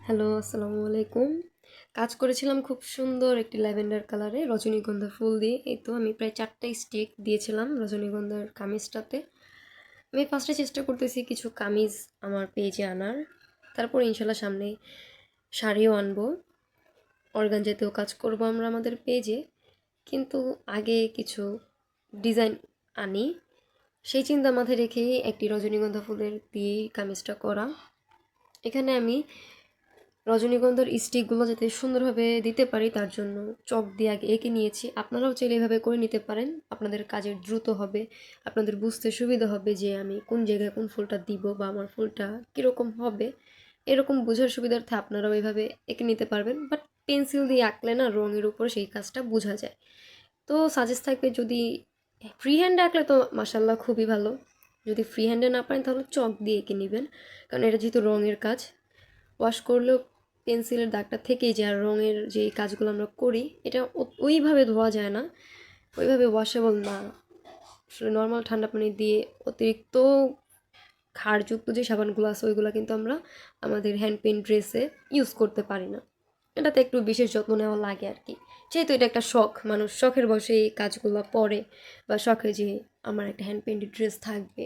Hello, আসসালামু আলাইকুম। কাজ করেছিলাম খুব সুন্দর একটি ল্যাভেন্ডার কালারে রজনীগন্ধা ফুল দিয়ে। এই তো আমি প্রায় 4টা স্টিক দিয়েছিলাম রজনীগন্ধার কামিজটাতে। আমি ফার্স্টে চেষ্টা করতেছি কিছু কামিজ আমার পেজে আনার। তারপর ইনশাল্লাহ সামনে শাড়িও আনবো। অর্গানজাতেও কাজ করব আমরা আমাদের পেজে। কিন্তু আগে কিছু ডিজাইন আনি। সেই চিন্তা মাথায় রেখেই একটি রজনীগন্ধা ফুলের দিয়েই কামিজটা করা। এখানে আমি রজনীগন্ধার স্টিকগুলো যাতে সুন্দরভাবে দিতে পারি তার জন্য চক দিয়ে আগে এঁকে নিয়েছি। আপনারাও চাইলে এভাবে করে নিতে পারেন, আপনাদের কাজের দ্রুত হবে, আপনাদের বুঝতে সুবিধা হবে যে আমি কোন জায়গায় কোন ফুলটা দিব বা আমার ফুলটা কীরকম হবে। এরকম বোঝার সুবিধার্থে আপনারাও এভাবে এঁকে নিতে পারবেন। বাট পেন্সিল দিয়ে আঁকলে না রঙের উপর সেই কাজটা বোঝা যায়। তো সাজেস্ট থাকবে যদি ফ্রি হ্যান্ডে আঁকলে তো মাসাল্লাহ খুবই ভালো। যদি ফ্রি হ্যান্ডে না পারেন তাহলে চক দিয়ে এঁকে নেবেন, কারণ এটা যেহেতু রঙের কাজ, ওয়াশ করলেও পেন্সিলের দাগটা থেকেই যায়। আর রঙের যে কাজগুলো আমরা করি এটা ওইভাবে ধোয়া যায় না, ওইভাবে ওয়াশেবল না। আসলে নর্মাল ঠান্ডা পানি দিয়ে অতিরিক্ত ক্ষারযুক্ত যে সাবানগুলো আছে ওইগুলো কিন্তু আমরা আমাদের হ্যান্ড পেইন্ট ড্রেসে ইউজ করতে পারি না। এটাতে একটু বিশেষ যত্ন নেওয়া লাগে আর কি। যেহেতু এটা একটা শখ, মানুষ শখের বসে এই কাজগুলো পরে, বা শখে যে আমার একটা হ্যান্ড পেইন্টেড ড্রেস থাকবে,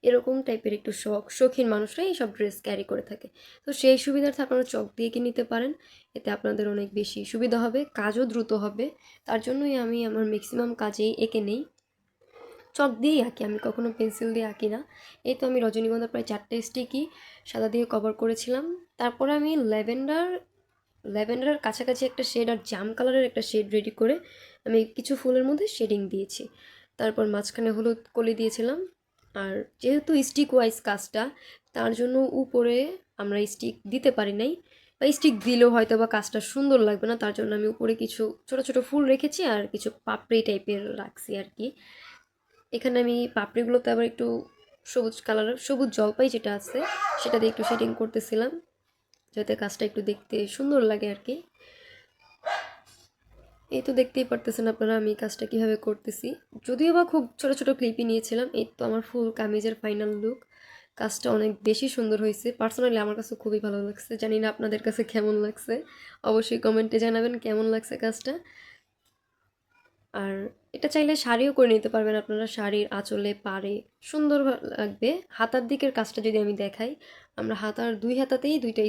এরকম টাইপের একটু শৌখিন মানুষরাই এইসব ড্রেস ক্যারি করে থাকে। তো সেই সুবিধার্থে আপনারা চক দিয়ে কি নিতে পারেন, এতে আপনাদের অনেক বেশি সুবিধা হবে, কাজও দ্রুত হবে। তার জন্যই আমি আমার ম্যাক্সিমাম কাজেই এঁকে নেই, চক দিয়েই আঁকি, আমি কখনো পেন্সিল দিয়ে আঁকি না। এই তো আমি রজনীগন্ধা প্রায় 4টা স্টিকই সাদা দিয়ে কভার করেছিলাম। তারপরে আমি ল্যাভেন্ডারের কাছাকাছি একটা শেড আর জাম কালারের একটা শেড রেডি করে আমি কিছু ফুলের মধ্যে শেডিং দিয়েছি। তারপর মাঝখানে হলুদ কলি দিয়েছিলাম। আর যেহেতু স্টিক ওয়াইজ কাজটা, তার জন্য উপরে আমরা স্টিক দিতে পারি নাই, বা স্টিক দিলেও হয়তো বা কাজটা সুন্দর লাগবে না, তার জন্য আমি উপরে কিছু ছোট ছোট ফুল রেখেছি আর কিছু পাপড়ি টাইপের রাখছি আর কি। এখানে আমি পাপড়িগুলোতে আবার একটু সবুজ কালারের, সবুজ জলপাই যেটা আছে সেটা দিয়ে একটু শেডিং করতেছিলাম, যাতে কাজটা একটু দেখতে সুন্দর লাগে আর কি। এই তো দেখতেই পারতেছেন আপনারা আমি কাজটা কিভাবে করতেছি। যদিও বা খুব ছোট ছোট ক্লিপই নিয়েছিলাম। এই তো আমার ফুল কামিজের ফাইনাল লুক। কাজটা অনেক বেশি সুন্দর হয়েছে, পার্সোনালি আমার কাছে খুবই ভালো লাগছে। জানি না আপনাদের কাছে কেমন লাগছে, অবশ্যই কমেন্টে জানাবেন কেমন লাগছে কাজটা। আর এটা চাইলে শাড়িও করে নিতে পারবেন আপনারা, শাড়ির আঁচলে পাড়ে সুন্দর লাগবে। হাতার দিকের কাজটা যদি আমি দেখাই, আমরা হাতার দুই হাতাতেই দুইটা